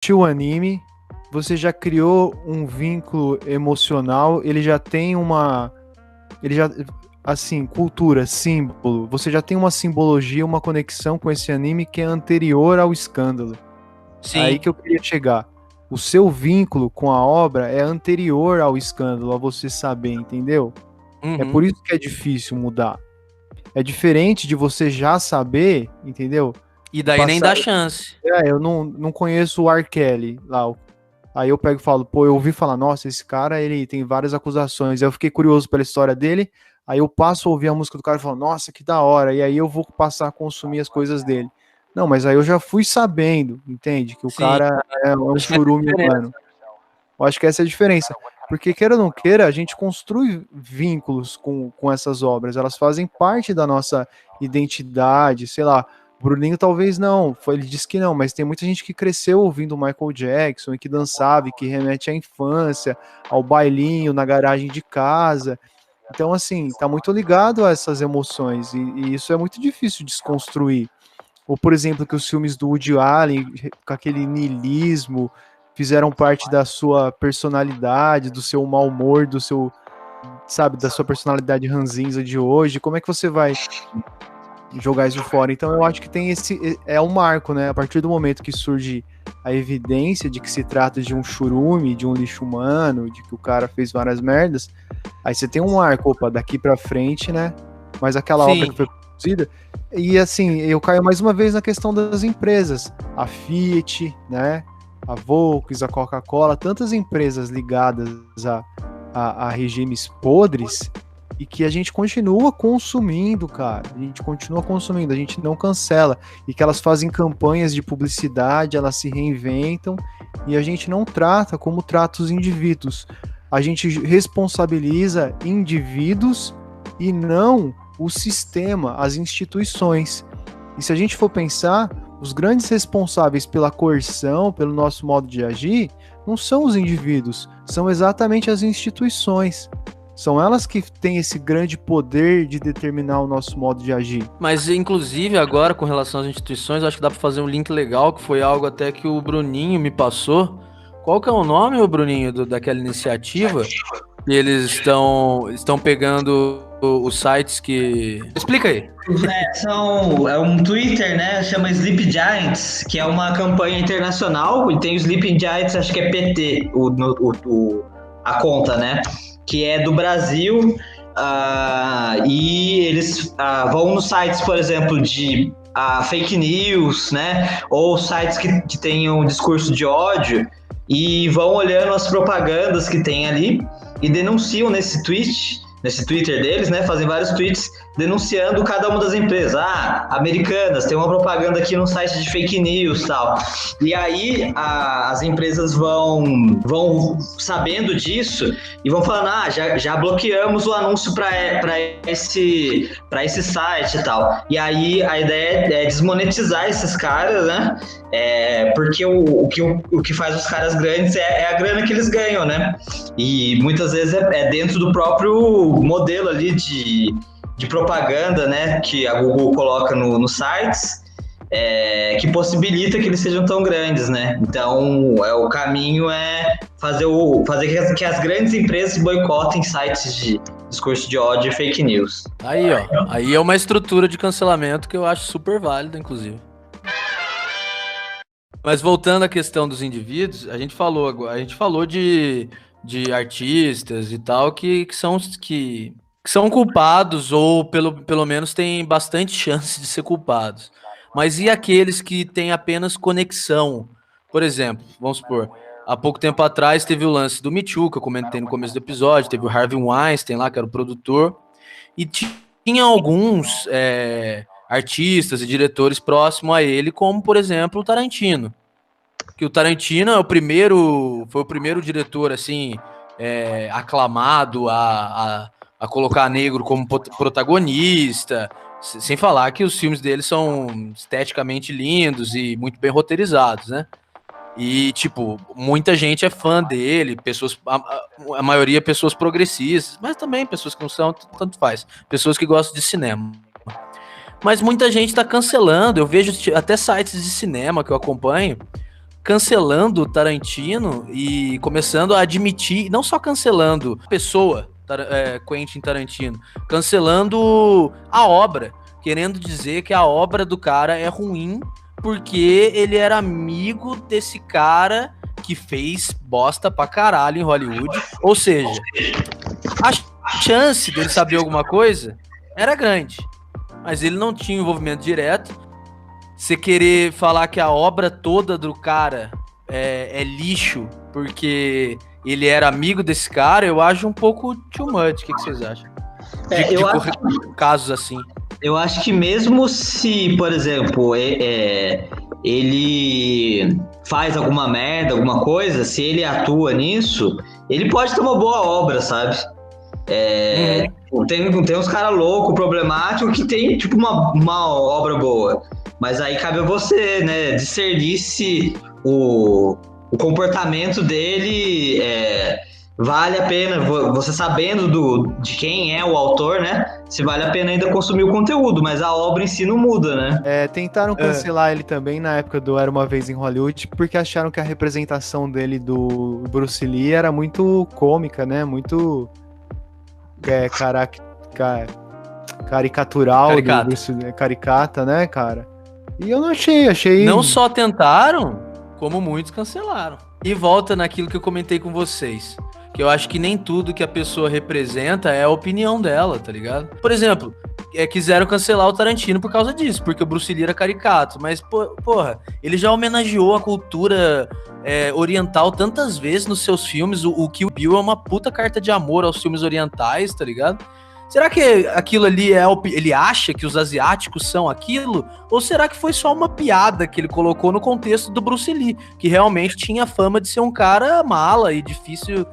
o anime, você já criou um vínculo emocional, ele já tem uma... Ele já... Assim, cultura, símbolo. Você já tem uma simbologia, uma conexão com esse anime que é anterior ao escândalo. Aí Sim. que eu queria chegar. O seu vínculo com a obra é anterior ao escândalo, a você saber, entendeu? É por Uhum. isso que é difícil mudar. É diferente de você já saber, entendeu? E E daí nem passar. dá chance. Eu não conheço o R. Kelly lá. Aí eu pego e falo, pô, eu ouvi falar, nossa, esse cara, ele tem várias acusações. Aí eu fiquei curioso pela história dele. Aí eu passo a ouvir a música do cara e falo, nossa, que da hora. E aí eu vou passar a consumir as coisas dele. Não, mas aí eu já fui sabendo, entende? Que o Sim. cara é um Acho que essa é a churume diferença. humano. Eu acho que essa é a diferença. Porque, queira ou não queira, a gente construi vínculos com essas obras. Elas fazem parte da nossa identidade, sei lá. O Bruninho talvez não, ele disse que não, mas tem muita gente que cresceu ouvindo Michael Jackson e que dançava e que remete à infância, ao bailinho na garagem de casa. Então, assim, tá muito ligado a essas emoções e isso é muito difícil de desconstruir. Ou, por exemplo, que os filmes do Woody Allen, com aquele niilismo, fizeram parte da sua personalidade, do seu mau humor, do seu, sabe, da sua personalidade ranzinza de hoje. Como é que você vai jogar isso fora? Então eu acho que tem esse, é um marco, né? A partir do momento que surge a evidência de que se trata de um churume, de um lixo humano, de que o cara fez várias merdas, aí você tem um marco, opa, daqui pra frente, né? Mas aquela obra que Sim. foi produzida. E assim, eu caio mais uma vez na questão das empresas. A Fiat, né? A Volks, a Coca-Cola, tantas empresas ligadas a regimes podres e que a gente continua consumindo, cara. A gente continua consumindo, a gente não cancela. E que elas fazem campanhas de publicidade, elas se reinventam e a gente não trata como trata os indivíduos. A gente responsabiliza indivíduos e não o sistema, as instituições. E se a gente for pensar, os grandes responsáveis pela coerção, pelo nosso modo de agir, não são os indivíduos, são exatamente as instituições. São elas que têm esse grande poder de determinar o nosso modo de agir. Mas, inclusive, agora, com relação às instituições, acho que dá para fazer um link legal, que foi algo até que o Bruninho me passou. Qual que é o nome, ô Bruninho, daquela iniciativa? E eles estão pegando os sites que... Explica aí. É um Twitter, né? Chama Sleep Giants, que é uma campanha internacional, e tem o Sleeping Giants, acho que é PT, a conta, né? Que é do Brasil, e eles vão nos sites, por exemplo, de fake news, né? Ou sites que tenham discurso de ódio, e vão olhando as propagandas que tem ali e denunciam nesse Twitter deles, né? Fazem vários tweets denunciando cada uma das empresas. Americanas, tem uma propaganda aqui no site de fake news e tal. E aí as empresas vão sabendo disso e vão falando, já bloqueamos o anúncio para esse site e tal. E aí a ideia é desmonetizar esses caras, né? Porque o que faz os caras grandes é a grana que eles ganham, né? E muitas vezes é dentro do próprio modelo ali de propaganda, né, que a Google coloca nos sites, que possibilita que eles sejam tão grandes, né? Então, o caminho é fazer que as grandes empresas boicotem sites de discurso de ódio e fake news. Aí, ó. Aí é uma estrutura de cancelamento que eu acho super válida, inclusive. Mas voltando à questão dos indivíduos, a gente falou de artistas e tal que são culpados ou pelo menos têm bastante chance de ser culpados. Mas e aqueles que têm apenas conexão? Por exemplo, vamos supor, há pouco tempo atrás teve o lance do Me Too, que eu comentei no começo do episódio, teve o Harvey Weinstein lá, que era o produtor, e tinha alguns artistas e diretores próximos a ele, como, por exemplo, o Tarantino. Que o Tarantino foi o primeiro diretor, assim, aclamado a colocar negro como protagonista, sem falar que os filmes dele são esteticamente lindos e muito bem roteirizados, né? E, tipo, muita gente é fã dele, a maioria pessoas progressistas, mas também pessoas que não são, tanto faz, pessoas que gostam de cinema. Mas muita gente tá cancelando, eu vejo até sites de cinema que eu acompanho, cancelando o Tarantino e começando a admitir, não só cancelando a pessoa, Quentin Tarantino, cancelando a obra, querendo dizer que a obra do cara é ruim porque ele era amigo desse cara que fez bosta pra caralho em Hollywood. Ou seja, a chance dele saber alguma coisa era grande, mas ele não tinha envolvimento direto. Você querer falar que a obra toda do cara é lixo porque ele era amigo desse cara, eu acho um pouco too much. O que vocês acham? Casos assim. Eu acho que mesmo se, por exemplo, ele faz alguma merda, alguma coisa, se ele atua nisso, ele pode ter uma boa obra, sabe? Tem uns caras loucos, problemáticos, que tem, tipo, uma obra boa. Mas aí cabe a você, né, discernir se o comportamento dele vale a pena, você sabendo de quem é o autor, né, se vale a pena ainda consumir o conteúdo, mas a obra em si não muda, né? Tentaram cancelar ele também na época do Era Uma Vez em Hollywood, porque acharam que a representação dele do Bruce Lee era muito cômica, né, muito caricatural, caricata, né, cara? E eu não achei... Não só tentaram, como muitos cancelaram. E volta naquilo que eu comentei com vocês, que eu acho que nem tudo que a pessoa representa é a opinião dela, tá ligado? Por exemplo, quiseram cancelar o Tarantino por causa disso, porque o Bruce Lee era caricato, mas, porra, ele já homenageou a cultura oriental tantas vezes nos seus filmes. O Kill Bill é uma puta carta de amor aos filmes orientais, tá ligado? Será que aquilo ali ele acha que os asiáticos são aquilo? Ou será que foi só uma piada que ele colocou no contexto do Bruce Lee, que realmente tinha fama de ser um cara mala e difícil